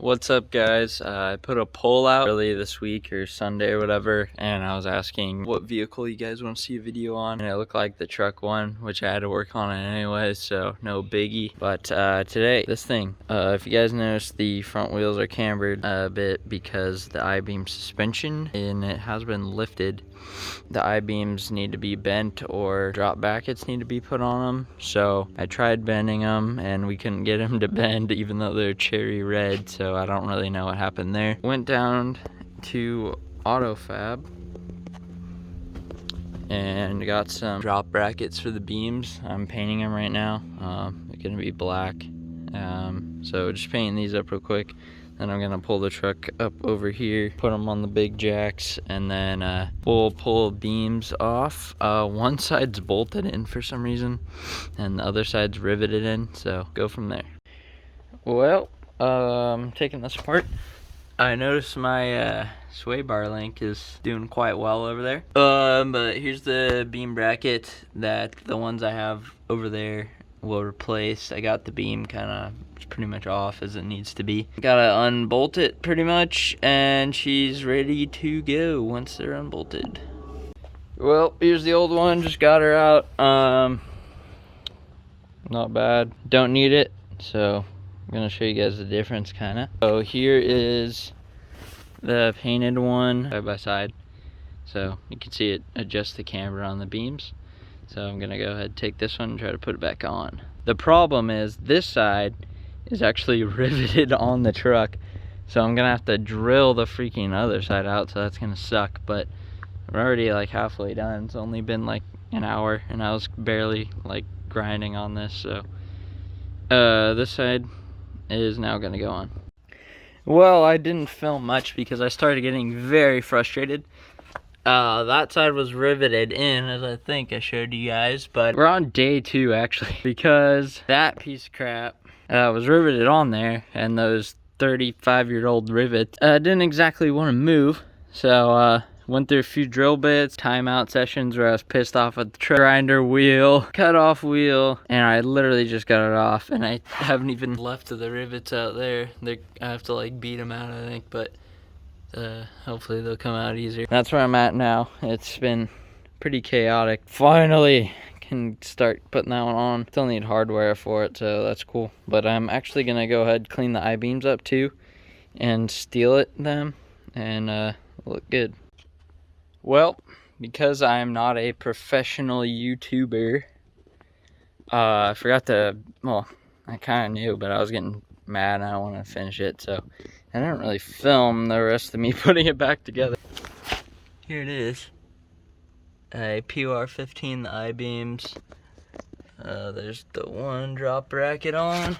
What's up, guys? I put a poll out early this week or Sunday or whatever, and I was asking what vehicle you guys want to see a video on, and it looked like the truck one, which I had to work on it anyway, so no biggie. But today, this thing, if you guys notice, the front wheels are cambered a bit because the I-beam suspension, and it has been lifted. The I-beams need to be bent or drop brackets need to be put on them. So I tried bending them and we couldn't get them to bend even though they're cherry red. So I don't really know what happened there. Went down to AutoFab and got some drop brackets for the beams. I'm painting them right now. They're gonna be black. So just painting these up real quick. Then I'm gonna pull the truck up over here, put them on the big jacks, and then we'll pull beams off. One side's bolted in for some reason, and the other side's riveted in, so go from there. Well, taking this apart, I noticed my sway bar link is doing quite well over there. But here's the beam bracket that the ones I have over there will replace. I got the beam kind of pretty much off as it needs to be. Gotta unbolt it pretty much, and she's ready to go once they're unbolted. Well, here's the old one, just got her out. Not bad, don't need it, so I'm gonna show you guys the difference kinda. So here is the painted one side by side, so you can see it adjusts the camber on the beams. So I'm gonna go ahead and take this one and try to put it back on. The problem is this side is actually riveted on the truck, so I'm gonna have to drill the freaking other side out, so that's gonna suck. But we're already like halfway done. It's only been like an hour and I was barely like grinding on this, so this side is now gonna go on. Well, I didn't film much because I started getting very frustrated. That side was riveted in, as I think I showed you guys, but we're on day 2 actually, because that piece of crap was riveted on there, and those 35-year-old rivets didn't exactly want to move. So went through a few drill bits, timeout sessions where I was pissed off at the truck grinder wheel, cut off wheel, and I literally just got it off, and I haven't even left the rivets out there. I have to like beat them out, I think, but hopefully they'll come out easier. That's where I'm at now. It's been pretty chaotic. Finally can start putting that one on. Still need hardware for it, so that's cool. But I'm actually gonna go ahead clean the I-beams up too and steel them and look good. Well, because I'm not a professional YouTuber, I forgot to, well, I kind of knew, but I was getting mad and I don't want to finish it, so I didn't really film the rest of me putting it back together. Here it is. A PR15, the I-beams. There's the one drop bracket on.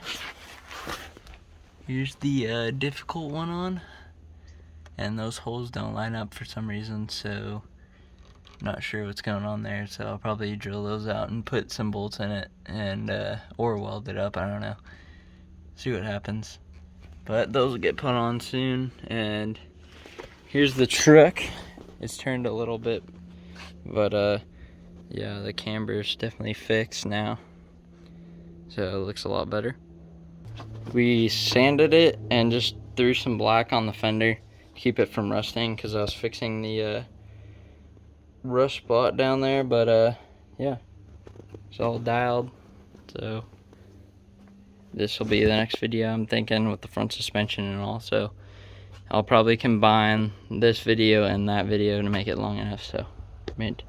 Here's the difficult one on. And those holes don't line up for some reason, so I'm not sure what's going on there. So I'll probably drill those out and put some bolts in it and or weld it up, I don't know. See what happens. But those will get put on soon. And here's the truck. It's turned a little bit, but yeah, the camber's definitely fixed now, so it looks a lot better. We sanded it and just threw some black on the fender to keep it from rusting, because I was fixing the rust spot down there. But yeah, it's all dialed, so this will be the next video, I'm thinking, with the front suspension and all. So I'll probably combine this video and that video to make it long enough, so mint.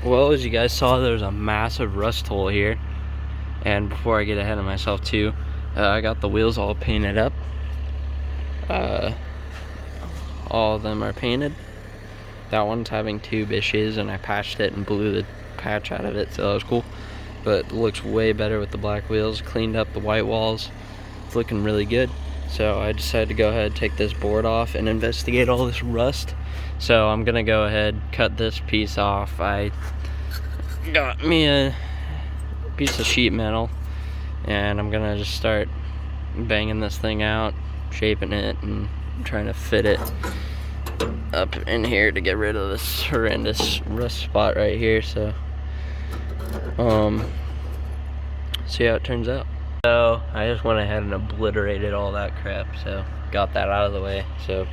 Well, as you guys saw, there's a massive rust hole here. And before I get ahead of myself too, I got the wheels all painted up. All of them are painted. That one's having tube issues, and I patched it and blew the patch out of it, so that was cool. but it looks way better with the black wheels. Cleaned up the white walls. It's looking really good. So I decided to go ahead and take this board off and investigate all this rust. So I'm gonna go ahead, cut this piece off. I got me a piece of sheet metal, and I'm gonna just start banging this thing out, shaping it, and trying to fit it up in here to get rid of this horrendous rust spot right here. So see how it turns out. So I just went ahead and obliterated all that crap, so got that out of the way. So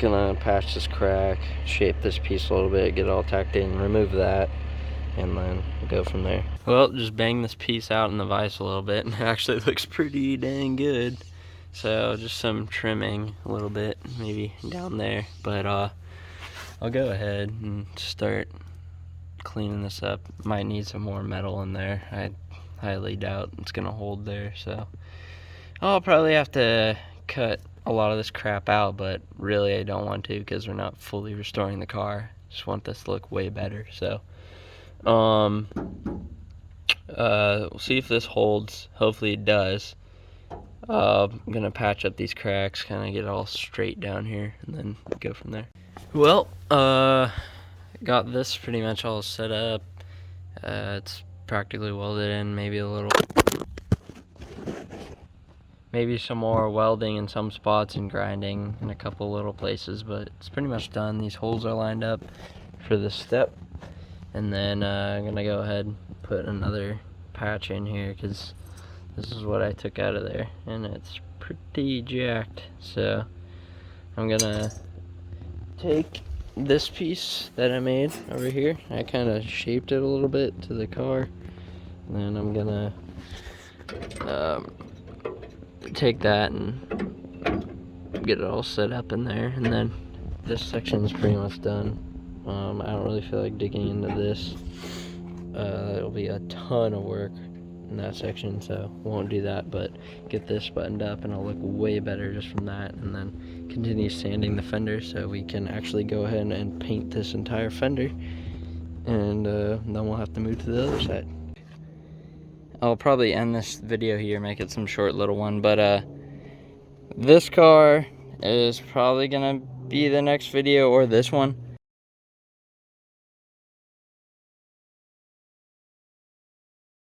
gonna patch this crack, shape this piece a little bit, get it all tacked in, remove that, and then go from there. Well, just bang this piece out in the vise a little bit, and it actually looks pretty dang good. So just some trimming a little bit, maybe down there, but I'll go ahead and start cleaning this up. Might need some more metal in there. I highly doubt it's gonna hold there, so I'll probably have to cut a lot of this crap out, but really I don't want to, because we're not fully restoring the car. Just want this to look way better. So we'll see if this holds. Hopefully it does. I'm gonna patch up these cracks, kind of get it all straight down here, and then go from there. Well, got this pretty much all set up. It's practically welded in, maybe some more welding in some spots and grinding in a couple little places, but it's pretty much done. These holes are lined up for this step, and then I'm gonna go ahead and put another patch in here, because this is what I took out of there and it's pretty jacked. So I'm gonna take this piece that I made over here, I kind of shaped it a little bit to the car, and then I'm gonna take that and get it all set up in there, and then this section's pretty much done. I don't really feel like digging into this. It'll be a ton of work in that section, so won't do that, but get this buttoned up and it'll look way better just from that, and then continue sanding the fender so we can actually go ahead and paint this entire fender, and then we'll have to move to the other side. I'll probably end this video here, make it some short little one, but this car is probably gonna be the next video, or this one.